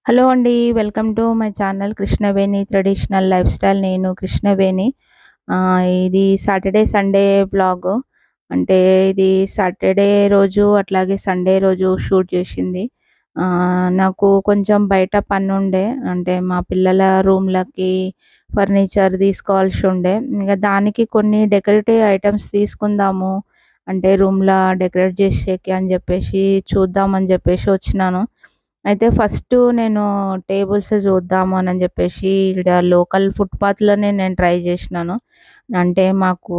Hello అండి. Welcome to my channel Krishnaveni traditional life style. నేను కృష్ణవేణి. ఇది సాటర్డే, సండే వ్లాగు. అంటే ఇది సాటర్డే రోజు అట్లాగే సండే రోజు షూట్ చేసింది. నాకు కొంచెం బయట పనుండే. అంటే మా పిల్లల రూమ్‌లకి ఫర్నిచర్ తీసుకోవాల్సి ఉండే. ఇంక దానికి కొన్ని డెకరేటివ్ ఐటెమ్స్ తీసుకుందాము. అంటే రూమ్‌లా డెకరేట్ చేసేకి అని చెప్పేసి చూద్దామని చెప్పేసి వచ్చినాను. అయితే ఫస్టు నేను టేబుల్స్ చూద్దాము అనని జెప్పేసి ఈడ లోకల్ ఫుట్‌పాత్‌లోనే నేను ట్రై జేసినాను. అంటే మాకు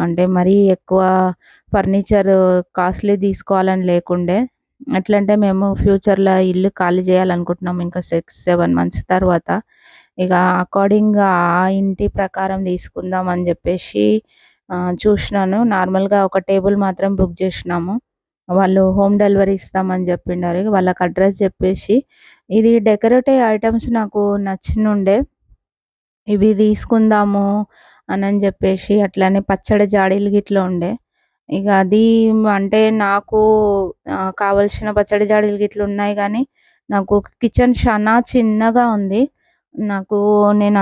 అంటే మరీ ఎక్కువ ఫర్నిచర్ కాస్ట్‌లీ తీసుకోవాలని లేకుండే. ఎట్లంటే మేము ఫ్యూచర్‌లో ఇల్లు ఖాళీ జేయాలనుకుంటున్నాం. ఇంకా 6, 7 మంత్స్ తర్వాత. ఇక అకార్డింగ్‌గా ఆ ఇంటి ప్రకారం తీసుకుందాం అని జెప్పేసి చూషినాను. నార్మల్‌గా ఒక టేబుల్ మాత్రం బుక్ జేషినాము. వాళ్ళు హోమ్ డెలివరీ ఇస్తామని జెప్పిండారు. వాళ్ళకి అడ్రెస్ జెప్పేసి, ఇది డెకరేటివ్ ఐటెమ్స్ నాకు నచ్చినుండే. ఇవి తీసుకుందాము అనని జెప్పేసి, అట్లనే పచ్చడి జాడీలు గిట్ల ఉండే. ఇగ అది అంటే నాకు కావాల్సిన పచ్చడి జాడీలు గిట్ల ఉన్నాయి గానీ, నాకు కిచెన్ చానా చిన్నగా ఉంది.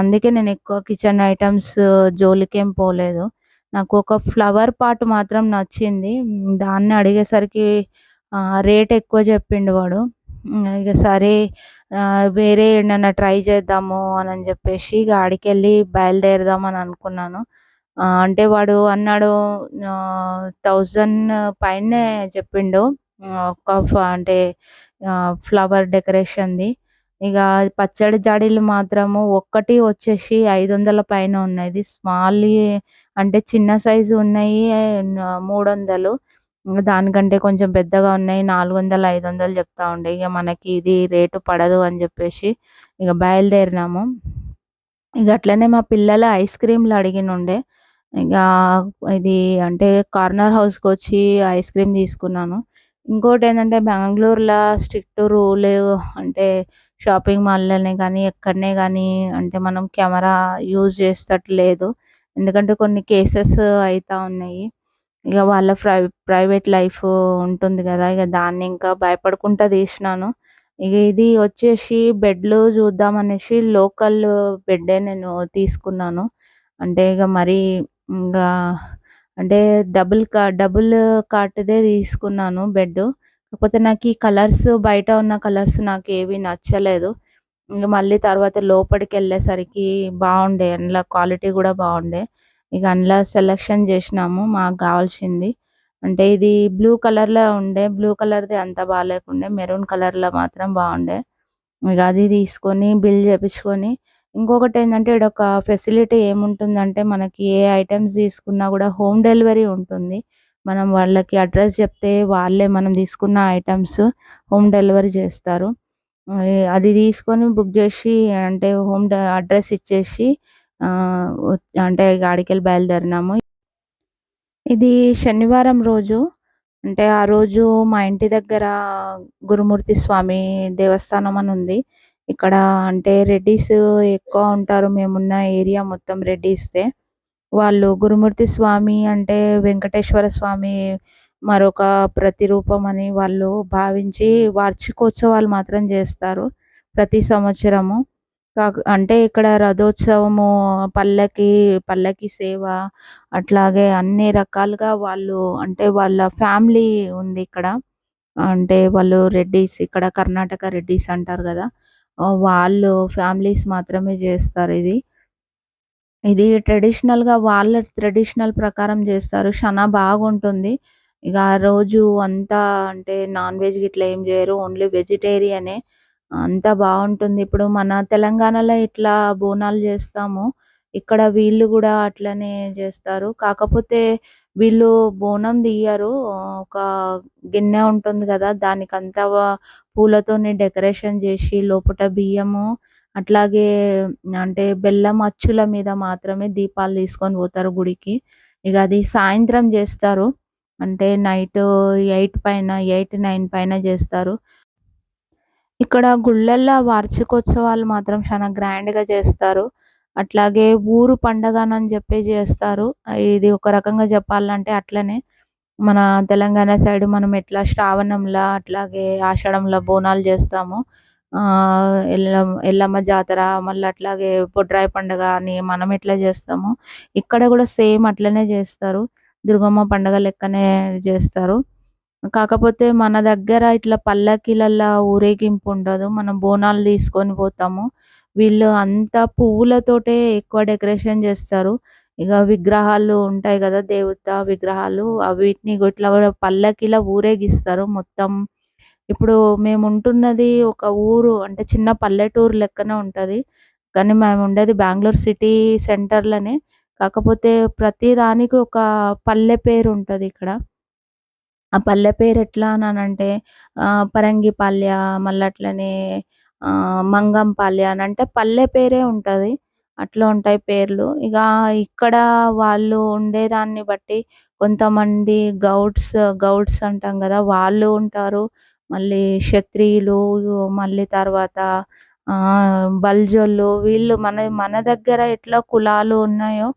అందుకే నేను ఎక్కువ కిచెన్ ఐటెమ్స్ జోలికేం పోలేదు. నాకు ఒక ఫ్లవర్ పాట్ మాత్రం నచ్చింది. దాన్ని అడిగేసరికి రేట్ ఎక్కువ జెప్పిండు వాడు. ఇగ సరే వేరే ఏడనన్నా ట్రై చేద్దాము అనని జెప్పేసి ఇగ ఆడికెళ్ళి బయలుదేరదాం అని అనుకున్నాను. అంటే వాడు అన్నాడు 1000 పైనే చెప్పిండు. అంటే ఫ్లవర్ డెకరేషన్‌ది. ఇగ పచ్చడి జాడీలు మాత్రము ఒక్కటి వచ్చేసి 500 పైన ఉన్నది. అంటే చిన్న సైజు ఉన్నాయి. 300. దానికంటే కొంచెం పెద్దగా ఉన్నాయి. 400, 500 చెప్తా ఉండే. ఇగ మనకి ఇది రేటు పడదు అని జెప్పేసి ఇగ బయలుదేరినాము. ఇగ అట్లనే మా పిల్లల ఐస్ క్రీమ్‌లు అడిగినుండే. ఇగ ఇది అంటే కార్నర్ హౌస్‌కొచ్చి ఐస్ క్రీమ్ తీసుకున్నాను. ఇంకోటేంటంటే బెంగుళూరులో స్ట్రిక్ట్ రూల్ అంటే షాపింగ్ మాల్‌లోనే గానీ, ఎక్కడనే గానీ అంటే మనం కెమెరా యూజ్ చేసేటట్టు లేదు. ఎందుకంటే కొన్ని కేసెస్ అయితా ఉన్నాయి. ఇగ వాళ్ళ ప్రైవేట్ లైఫ్ ఉంటుంది గదా! ఇగ దాన్ని ఇంకా భయపడుకుంటా తీసినాను. ఇగ ఇది వచ్చేసి బెడ్‌లు చూద్దామనేసి లోకల్ బెడ్డే నేను తీసుకున్నాను. అంటే ఇగ మరీ ఇంగా అంటే డబుల్ కాట్‌దే తీసుకున్నాను బెడ్డు. కాకపోతే నాకీ కలర్స్ బయట ఉన్న కలర్స్ నాకేవి నచ్చలేదు. ఇంగ మళ్ళీ తర్వాత లోపటికెళ్ళేసరికి బావుండే. అందులో క్వాలిటీ గూడా బావుండే. ఇగ అందులో సెలక్షన్ జేసినాము మాకు గావాల్సింది. అంటే ఇది బ్లూ కలర్‌లో ఉండే. బ్లూ కలర్‌ది అంత బాలేకుండే. మెరూన్ కలర్‌లో మాత్రం బావుండే. ఇగ అది తీసుకొని బిల్ జేపించుకొని ఇంకొకటేంటంటే ఈడొక ఫెసిలిటీ ఏముంటుందంటే మనకి ఏ ఐటెమ్స్ తీసుకున్నా గూడా హోమ్ డెలివరీ ఉంటుంది. మనం వాళ్ళకి అడ్రెస్ చెప్తే వాళ్ళే మనం తీసుకున్న ఐటెమ్స్ హోమ్ డెలివరీ జేస్తారు. అది తీసుకొని బుక్ జేసి అంటే అడ్రెస్ ఇచ్చేసి అంటే ఇగ ఆడికెళ్ళి బయలుదేరినాము. ఇది శనివారం రోజు. అంటే ఆ రోజు మా ఇంటి దగ్గర గురుమూర్తి స్వామి దేవస్థానం అని ఉంది. ఇక్కడ అంటే రెడ్డీస్ ఎక్కువ ఉంటారు. మేమున్న ఏరియా మొత్తం రెడ్డీస్‌దే. వాళ్ళు గురుమూర్తి స్వామి అంటే వెంకటేశ్వర స్వామి మరొక ప్రతిరూపం అని వాళ్ళు భావించి వార్షికోత్సవాలు మాత్రం జేస్తారు ప్రతి సంవత్సరము. అంటే ఇక్కడ రథోత్సవము, పల్లకి సేవ అట్లాగే అన్ని రకాలుగా వాళ్ళు అంటే వాళ్ళ ఫ్యామిలీ ఉంది ఇక్కడ. అంటే వాళ్ళు రెడ్డీస్ ఇక్కడ కర్ణాటక రెడ్డీస్ అంటారు గదా! వాళ్ళు ఫ్యామిలీస్ మాత్రమే జేస్తారిది. ఇది ట్రెడిషనల్‌గా వాళ్ళ ట్రెడిషనల్ ప్రకారం జేస్తారు. చానా బాగుంటుంది. ఇగ ఆ రోజు అంతా అంటే నాన్ వెజ్ గిట్లా ఏం జేయరు. ఓన్లీ వెజిటేరియనే. అంతా బావుంటుంది. ఇప్పుడు మన తెలంగాణలో ఇట్లా బోనాలు జేస్తామో, ఇక్కడ వీళ్ళు గూడా అట్లనే జేస్తారు. కాకపోతే వీళ్ళు బోనం తీయరు. ఒక గిన్నె ఉంటుంది గదా! దానికంతా పూలతోని డెకరేషన్ జేసి లోపట బియ్యము అట్లాగే అంటే బెల్లం అచ్చుల మీద మాత్రమే దీపాలు తీసుకొని పోతారు గుడికి. ఇగ అది సాయంత్రం జేస్తారు. అంటే నైట్ 8 పైన 8, 9 పైన జేస్తారు. ఇక్కడ గుళ్ళల్లో వార్షికోత్సవాలు మాత్రం చాలా గ్రాండ్‌గా చేస్తారు. అట్లాగే ఊరు పండగనని చెప్పి జేస్తారు. ఇది ఒక రకంగా జెప్పాలంటే అట్లనే. మన తెలంగాణ సైడ్ మనం ఎట్లా శ్రావణంలా, అట్లాగే ఆషాఢంలో బోనాలు జేస్తామో, ఎల్లమ్మ జాతర, మళ్ళీ అట్లాగే బొడ్రాయి పండుగ అని మనం ఎట్లా జేస్తామో, ఇక్కడ గూడా సేమ్ అట్లనే జేస్తారు. దుర్గమ్మ పండుగ లెక్కనే జేస్తారు. కాకపోతే మన దగ్గర ఇట్లా పల్లకీలల్లా ఊరేగింపుండదు. మనం బోనాలు తీసుకొని పోతాము. వీళ్ళు అంతా పువ్వులతోటే ఎక్కువ డెకరేషన్ జేస్తారు. ఇగ విగ్రహాలు ఉంటాయి గదా! దేవతా విగ్రహాలు వీటిని ఇట్లా పల్లకీలో ఊరేగిస్తారు మొత్తం. ఇప్పుడు మేముంటున్నది ఒక ఊరు అంటే చిన్న పల్లెటూరు లెక్కనే ఉంటది. కానీ మేముండేది బెంగుళూరు సిటీ సెంటర్‌లోనే. కాకపోతే ప్రతి దానికి ఒక పల్లె పేరుంటదిక్కడ. ఆ పల్లె పేరెట్లా అనంటే పరంగిపల్య, మళ్ళీ అట్లనే మంగంపల్య అనంటే పల్లె పేరే ఉంటది. అట్లా ఉంటాయి పేర్లు. ఇక ఇక్కడ వాళ్ళు ఉండేదాన్ని బట్టి కొంతమంది గౌడ్స్ అంటాం గదా! వాళ్ళు ఉంటారు. మళ్ళీ క్షత్రియులు, మళ్ళీ తర్వాత బల్జోళ్ళు వీళ్ళు మన మన దగ్గర ఎట్లా కులాలు ఉన్నాయో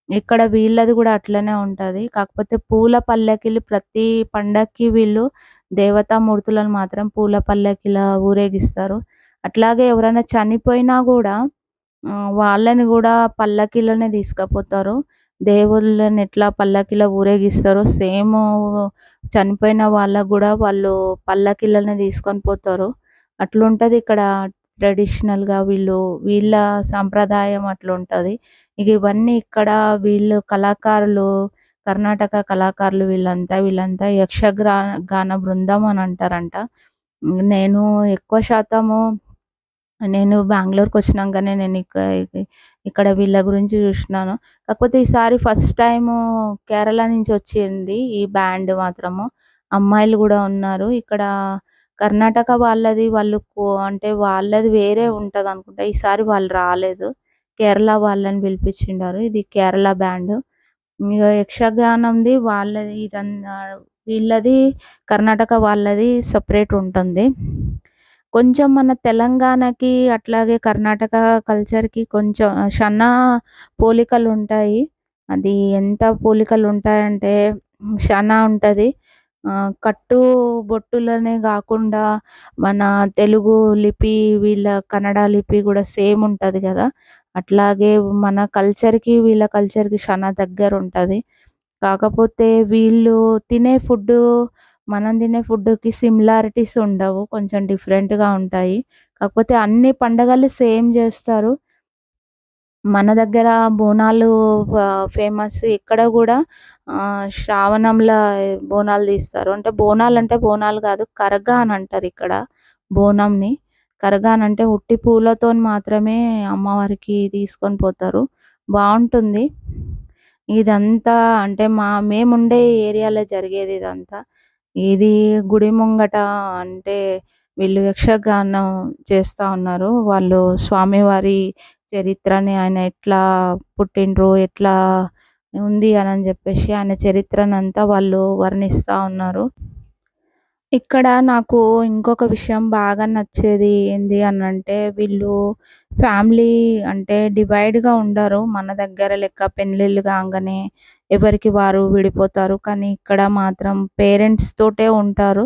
ఇక్కడ వీళ్ళది గూడా అట్లనే ఉంటది. కాకపోతే పూల పల్లకిలు ప్రతి పండక్కి వీళ్ళు దేవతామూర్తులను మాత్రం పూల పల్లకిలా ఊరేగిస్తారు. అట్లాగే ఎవరైనా చనిపోయినా గూడా వాళ్ళని గూడా పల్లకిలోనే తీసుకపోతారు. దేవుళ్ళని ఎట్లా పల్లకిలో ఊరేగిస్తారో సేము చనిపోయిన వాళ్ళకి గూడా వాళ్ళు పల్లకిలోనే తీసుకొని పోతారు. అట్లుంటది ఇక్కడ ట్రెడిషనల్‌గా వీళ్ళ సంప్రదాయం అట్లుంటది. ఇక ఇవన్నీ ఇక్కడ వీళ్ళు కళాకారులు, కర్ణాటక కళాకారులు వీళ్ళంతా గాన బృందం అని అంటారంట. నేను ఎక్కువ శాతము నేను బెంగుళూరుకొచ్చినంకనే ఇక్కడ వీళ్ళ గురించి జూషినాను. కాకపోతే ఈసారి ఫస్ట్ టైము కేరళ నుంచి వచ్చింది ఈ బ్యాండ్ మాత్రము. అమ్మాయిలు గూడా ఉన్నారు. ఇక్కడ కర్ణాటక వాళ్ళది అంటే వాళ్ళది వేరే ఉంటదనుకుంటా. ఈసారి వాళ్ళు రాలేదు. కేరళ వాళ్ళని పిలిపిచ్చిండారు. ఇది కేరళ బ్యాండు. ఇగ యక్షగానంది వాళ్ళది వీళ్ళది కర్ణాటక వాళ్ళది సెపరేట్ ఉంటుంది. కొంచెం మన తెలంగాణకి అట్లాగే కర్ణాటక కల్చర్‌కి కొంచెం పోలికలుంటాయి. అది ఎంత పోలికలుంటాయంటే శానా ఉంటది. కట్టు బొట్టులనే గాకుండా మన తెలుగు లిపి, వీళ్ళ కన్నడ లిపి గూడా సేమ్ ఉంటది గదా! అట్లాగే మన కల్చర్‌కి, వీళ్ళ కల్చర్‌కి శానా దగ్గరుంటది. కాకపోతే వీళ్ళు తినే ఫుడ్డు, మనం తినే ఫుడ్డుకి సిమిలారిటీస్ ఉండవు. కొంచెం డిఫరెంట్‌గా ఉంటాయి. కాకపోతే అన్ని పండగలు సేమ్ జేస్తారు. మన దగ్గర బోనాలు ఫేమస్. ఇక్కడ గూడా శ్రావణంల బోనాలు తీస్తారు. అంటే బోనాలంటే బోనాలు గాదు. కరగా అని అంటారిక్కడ బోనంని. కరగా అనంటే ఉట్టి పూలతోని మాత్రమే అమ్మవారికి తీసుకొని పోతారు. బావుంటుంది. ఇదంతా అంటే మేముండే ఏరియాలో జరిగేది ఇదంతా. ఇది గుడి ముంగట అంటే వీళ్ళు యక్షగానం చేస్తా ఉన్నారు. వాళ్ళు స్వామివారి చరిత్రని ఆయన ఎట్లా పుట్టిండ్రు, ఎట్లా ఉంది అనని జెప్పేసి ఆయన చరిత్రనంతా వాళ్ళు వర్ణిస్తా ఉన్నారు. ఇక్కడ నాకు ఇంకొక విషయం బాగా నచ్చేది ఏంది అనంటే, వీళ్ళు ఫ్యామిలీ అంటే డివైడ్‌గా ఉండరు. మన దగ్గర లెక్క పెళ్ళిళ్ళు కాంగానే ఎవరికి వారు విడిపోతారు. కానీ ఇక్కడ మాత్రం పేరెంట్స్ తోటే ఉంటారు.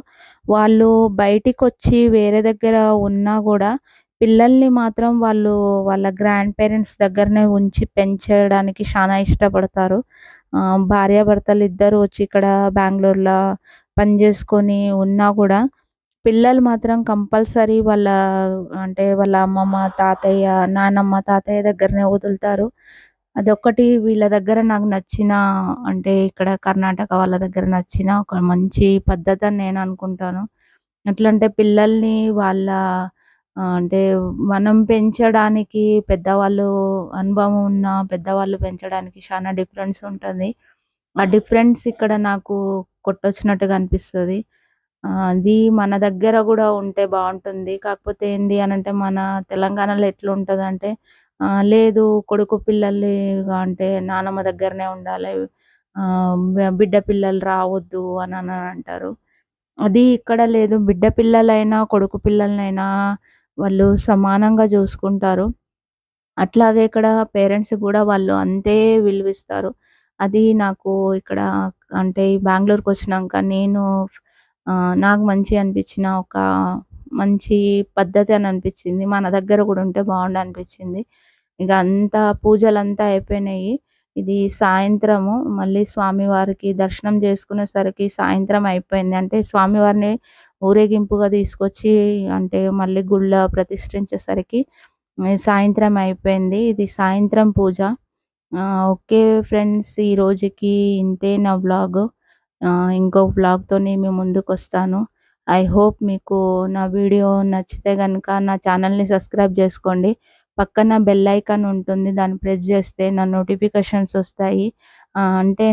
వాళ్ళు బయటికొచ్చి వేరే దగ్గర ఉన్నా గూడా పిల్లల్ని మాత్రం వాళ్ళ గ్రాండ్ పేరెంట్స్ దగ్గరనే ఉంచి పెంచడానికి శానా ఇష్టపడతారు. భార్యాభర్తలిద్దరూ వచ్చి ఇక్కడ బెంగుళూరులో పని జేసుకొని ఉన్నా గూడా, పిల్లలు మాత్రం కంపల్సరీ అంటే వాళ్ళ అమ్మమ్మ, తాతయ్య, నానమ్మ, తాతయ్య దగ్గరనే వదులుతారు. అదొక్కటి వీళ్ళ దగ్గర నాకు నచ్చిన అంటే ఇక్కడ కర్ణాటక వాళ్ళ దగ్గర నచ్చిన ఒక మంచి పద్ధతని నేననుకుంటాను. ఎట్లంటే పిల్లల్ని అంటే మనం పెంచడానికి అనుభవం ఉన్న పెద్దవాళ్ళు పెంచడానికి శానా డిఫరెన్స్ ఉంటది. ఆ డిఫరెన్స్ ఇక్కడ నాకు కొట్టొచ్చినట్టుగా అనిపిస్తది. అది మన దగ్గర గూడా ఉంటే బావుంటుంది. కాకపోతే ఏంది అనంటే మన తెలంగాణలో ఎట్లుంటదంటే లేదు కొడుకు పిల్లల్ని అంటే నానమ్మ దగ్గరనే ఉండాలి. బిడ్డ పిల్లలు రావద్దు అంటారు. అది ఇక్కడ లేదు. బిడ్డ పిల్లలైనా, కొడుకు పిల్లలనైనా వాళ్ళు సమానంగా జూసుకుంటారు. అట్లాగే ఇక్కడ పేరెంట్స్ గూడా వాళ్ళు అంతే విలువిస్తారు. అది నాకు ఇక్కడ అంటే ఈ బెంగుళూరుకొచ్చినంక నాకు మంచిగా అనిపించిన ఒక మంచి పద్ధతి అని అనిపించింది. మన దగ్గర కూడా ఉంటే బాగుండు అనిపించింది. ఇక అంతా పూజలంతా అయిపోయినాయి. ఇది సాయంత్రము మళ్ళీ స్వామివారికి దర్శనం చేసుకునేసరికి సాయంత్రం అయిపోయింది. అంటే స్వామివారిని ఊరేగింపుగా తీసుకొచ్చి అంటే మళ్ళీ గుళ్ళ ప్రతిష్ఠించేసరికి సాయంత్రం అయిపోయింది. ఇది సాయంత్రం పూజ. ఓకే ఫ్రెండ్స్, ఈ రోజుకి ఇంతే నా వ్లాగు. ఇంకో వ్లాగ్‌తోని మీ ముందుకొస్తాను. ఐ హోప్ మీకు నా వీడియో నచ్చితే గనుక నా ఛానల్‌ని సబ్స్క్రైబ్ చేసుకోండి. పక్కన బెల్ ఐకాన్ ఉంటుంది. దాన్ని ప్రెస్ చేస్తే నా నోటిఫికేషన్స్ వస్తాయి. అంటే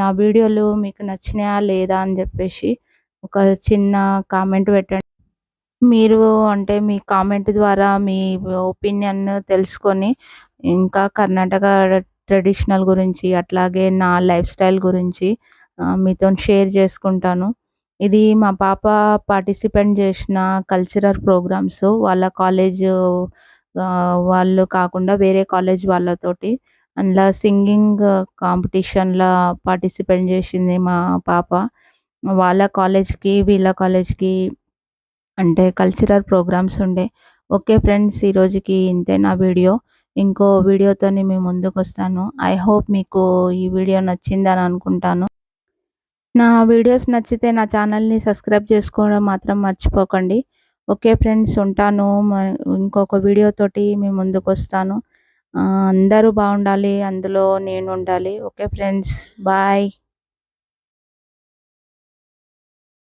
నా వీడియోలు మీకు నచ్చినాయా లేదా అని చెప్పేసి ఒక చిన్న కామెంట్ పెట్టండి. మీరు అంటే మీ కామెంట్ ద్వారా మీ ఒపీనియన్ తెలుసుకొని ఇంకా కర్ణాటక ట్రెడిషనల్ గురించి అట్లాగే నా లైఫ్ స్టైల్ గురించి మీతోని షేర్ చేసుకుంటాను. ఇది మా పాప పార్టిసిపేట్ చేసిన కల్చరల్ ప్రోగ్రామ్స్ వాళ్ళ కాలేజు వాళ్ళు కాకుండా వేరే కాలేజ్ వాళ్ళతోటి అందులో సింగింగ్ కాంపిటీషన్‌ల పార్టిసిపేట్ చేసింది మా పాప. వాళ్ళ కాలేజ్‌కి, వీళ్ళ కాలేజ్‌కి అంటే కల్చరల్ ప్రోగ్రామ్స్ ఉండే. ఓకే ఫ్రెండ్స్, ఈ రోజుకి ఇంతే నా వీడియో. ఇంకో వీడియోతోని మీ ముందుకొస్తాను. ఐ హోప్ మీకు ఈ వీడియో నచ్చిందని అనుకుంటాను. నా వీడియోస్ నచ్చితే నా ఛానల్‌ని సబ్స్క్రైబ్ చేసుకోవడం మాత్రం మర్చిపోకండి. ఓకే ఫ్రెండ్స్, ఉంటాను. ఇంకొక వీడియోతోటి మీ ముందుకొస్తాను. అందరూ బాగుండాలి, అందులో నేను ఉండాలి. Okay friends, bye.